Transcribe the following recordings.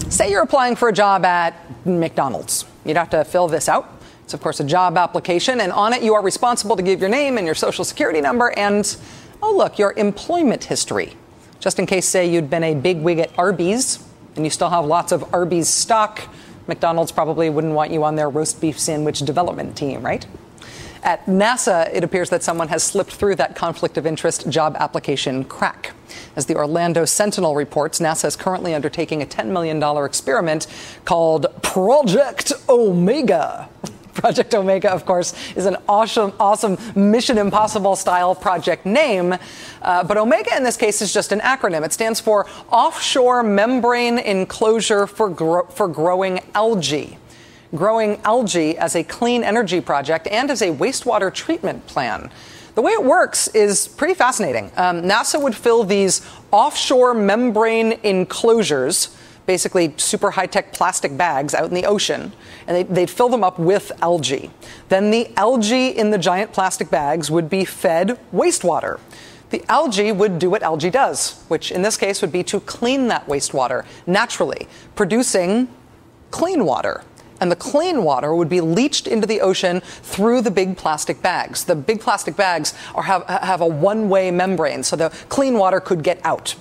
Say you're applying for a job at McDonald's. You'd have to fill this out. It's, of course, a job application, and on it you are responsible to give your name and your social security number and, oh, look, your employment history. Just in case, say, you'd been a bigwig at Arby's and you still have lots of Arby's stock, McDonald's probably wouldn't want you on their roast beef sandwich development team, right? At NASA, it appears that someone has slipped through that conflict of interest job application crack. As the Orlando Sentinel reports, NASA is currently undertaking a $10 million experiment called Project Omega. Project Omega, of course, is an awesome Mission Impossible-style project name. But Omega, in this case, is just an acronym. It stands for Offshore Membrane Enclosure for Growing Algae. Growing algae as a clean energy project and as a wastewater treatment plan. The way it works is pretty fascinating. NASA would fill these offshore membrane enclosures, basically super high-tech plastic bags out in the ocean, and they'd fill them up with algae. Then the algae in the giant plastic bags would be fed wastewater. The algae would do what algae does, which in this case would be to clean that wastewater naturally, producing clean water. And the clean water would be leached into the ocean through the big plastic bags. The big plastic bags have a one-way membrane, so the clean water could get out.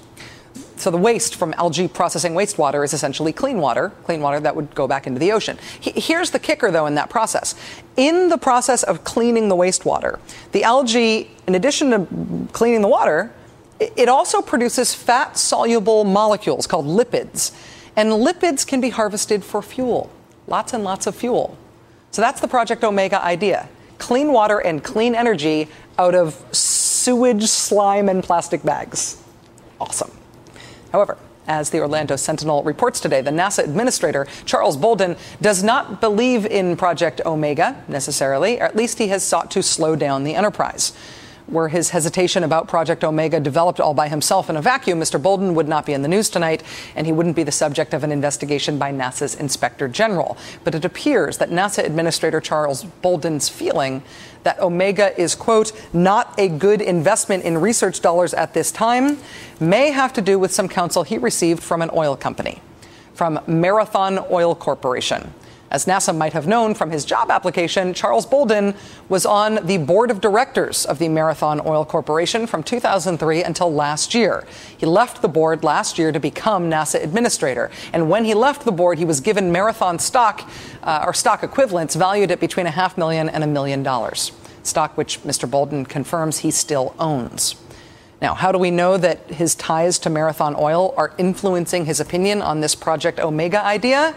So the waste from algae processing wastewater is essentially clean water that would go back into the ocean. Here's the kicker, though, in that process. In the process of cleaning the wastewater, the algae, in addition to cleaning the water, it also produces fat-soluble molecules called lipids. And lipids can be harvested for fuel. Lots and lots of fuel. So that's the Project Omega idea. Clean water and clean energy out of sewage, slime, and plastic bags. Awesome. However, as the Orlando Sentinel reports today, the NASA administrator, Charles Bolden, does not believe in Project Omega necessarily, or at least he has sought to slow down the enterprise. Were his hesitation about Project Omega developed all by himself in a vacuum, Mr. Bolden would not be in the news tonight, and he wouldn't be the subject of an investigation by NASA's Inspector General. But it appears that NASA Administrator Charles Bolden's feeling that Omega is, quote, not a good investment in research dollars at this time may have to do with some counsel he received from an oil company, from Marathon Oil Corporation. As NASA might have known from his job application, Charles Bolden was on the board of directors of the Marathon Oil Corporation from 2003 until last year. He left the board last year to become NASA administrator. And when he left the board, he was given Marathon stock, or stock equivalents, valued at between $500,000 and $1 million. Stock which Mr. Bolden confirms he still owns. Now, how do we know that his ties to Marathon Oil are influencing his opinion on this Project Omega idea?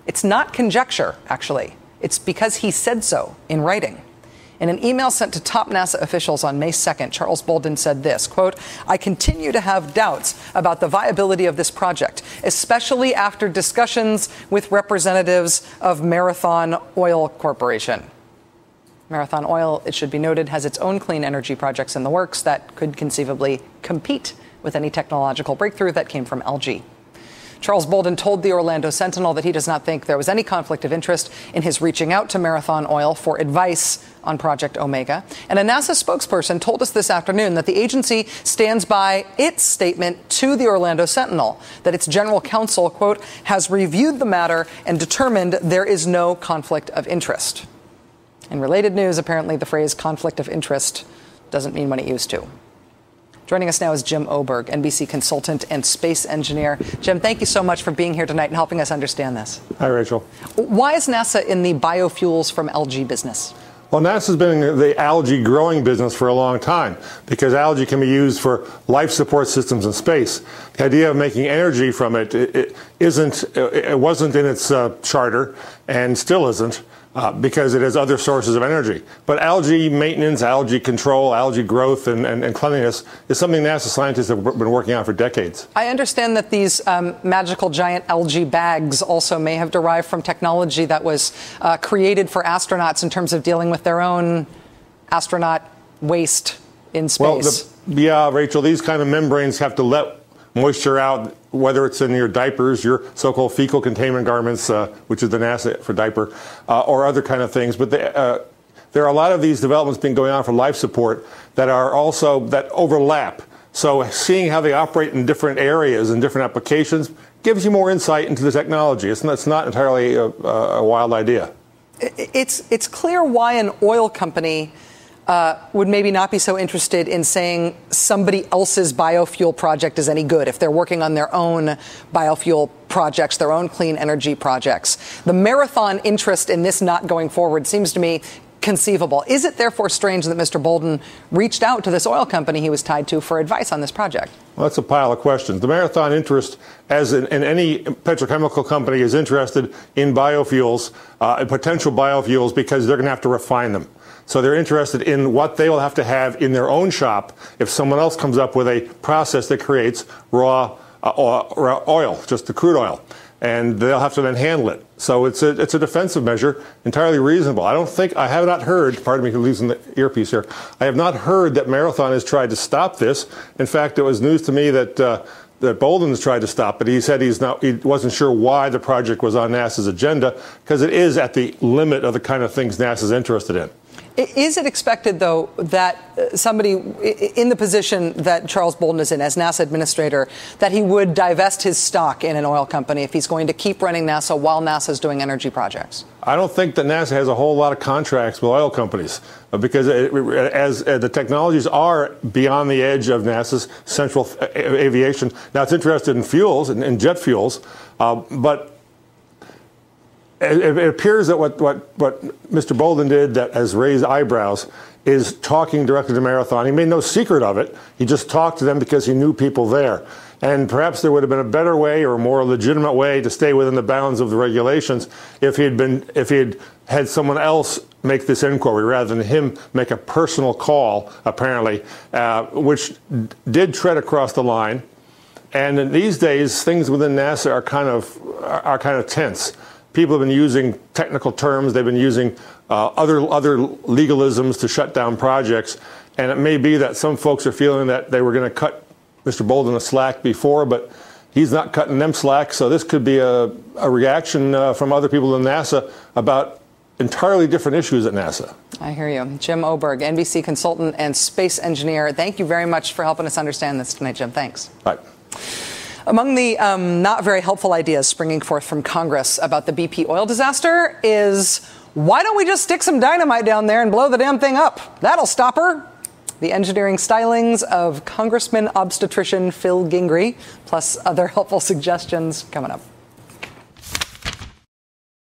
It's not conjecture, actually. It's because he said so in writing. In an email sent to top NASA officials on May 2nd, Charles Bolden said this, quote, I continue to have doubts about the viability of this project, especially after discussions with representatives of Marathon Oil Corporation. Marathon Oil, it should be noted, has its own clean energy projects in the works that could conceivably compete with any technological breakthrough that came from algae. Charles Bolden told the Orlando Sentinel that he does not think there was any conflict of interest in his reaching out to Marathon Oil for advice on Project Omega. And a NASA spokesperson told us this afternoon that the agency stands by its statement to the Orlando Sentinel, that its general counsel, quote, has reviewed the matter and determined there is no conflict of interest. In related news, apparently the phrase conflict of interest doesn't mean what it used to. Joining us now is Jim Oberg, NBC consultant and space engineer. Jim, thank you so much for being here tonight and helping us understand this. Hi, Rachel. Why is NASA in the biofuels from algae business? Well, NASA's been in the algae growing business for a long time because algae can be used for life support systems in space. The idea of making energy from it wasn't in its charter and still isn't. Because it has other sources of energy. But algae maintenance, algae control, algae growth, and cleanliness is something NASA scientists have been working on for decades. I understand that these magical giant algae bags also may have derived from technology that was created for astronauts in terms of dealing with their own astronaut waste in space. Well, yeah, Rachel, these kind of membranes have to let moisture out, whether it's in your diapers, your so-called fecal containment garments, which is the NASA for diaper, or other kind of things. But there are a lot of these developments been going on for life support that overlap So seeing how they operate in different areas and different applications gives you more insight into the technology. It's not entirely a wild idea. It's clear why an oil company would maybe not be so interested in saying somebody else's biofuel project is any good if they're working on their own biofuel projects, their own clean energy projects. The marathon interest in this not going forward seems to me conceivable. Is it therefore strange that Mr. Bolden reached out to this oil company he was tied to for advice on this project? Well, that's a pile of questions. The marathon interest, as in any petrochemical company, is interested in biofuels, potential biofuels, because they're going to have to refine them. So they're interested in what they will have to have in their own shop if someone else comes up with a process that creates raw oil, just the crude oil. And they'll have to then handle it. So it's a defensive measure, entirely reasonable. I have not heard, pardon me for losing the earpiece here, I have not heard that Marathon has tried to stop this. In fact, it was news to me that Bolden has tried to stop it. He said he wasn't sure why the project was on NASA's agenda, because it is at the limit of the kind of things NASA's interested in. Is it expected, though, that somebody in the position that Charles Bolden is in as NASA administrator, that he would divest his stock in an oil company if he's going to keep running NASA while NASA is doing energy projects? I don't think that NASA has a whole lot of contracts with oil companies because as the technologies are beyond the edge of NASA's central aviation. Now, it's interested in fuels and jet fuels, but it appears that what Mr. Bolden did that has raised eyebrows is talking directly to Marathon. He made no secret of it. He just talked to them because he knew people there. And perhaps there would have been a better way or a more legitimate way to stay within the bounds of the regulations if he had had someone else make this inquiry rather than him make a personal call, apparently, which did tread across the line. And in these days, things within NASA are kind of tense. People have been using technical terms. They've been using other legalisms to shut down projects. And it may be that some folks are feeling that they were going to cut Mr. Bolden a slack before, but he's not cutting them slack. So this could be a reaction from other people in NASA about entirely different issues at NASA. I hear you. Jim Oberg, NBC consultant and space engineer. Thank you very much for helping us understand this tonight, Jim. Thanks. Bye. Among the not very helpful ideas springing forth from Congress about the BP oil disaster is, why don't we just stick some dynamite down there and blow the damn thing up? That'll stop her. The engineering stylings of Congressman obstetrician Phil Gingrey, plus other helpful suggestions coming up.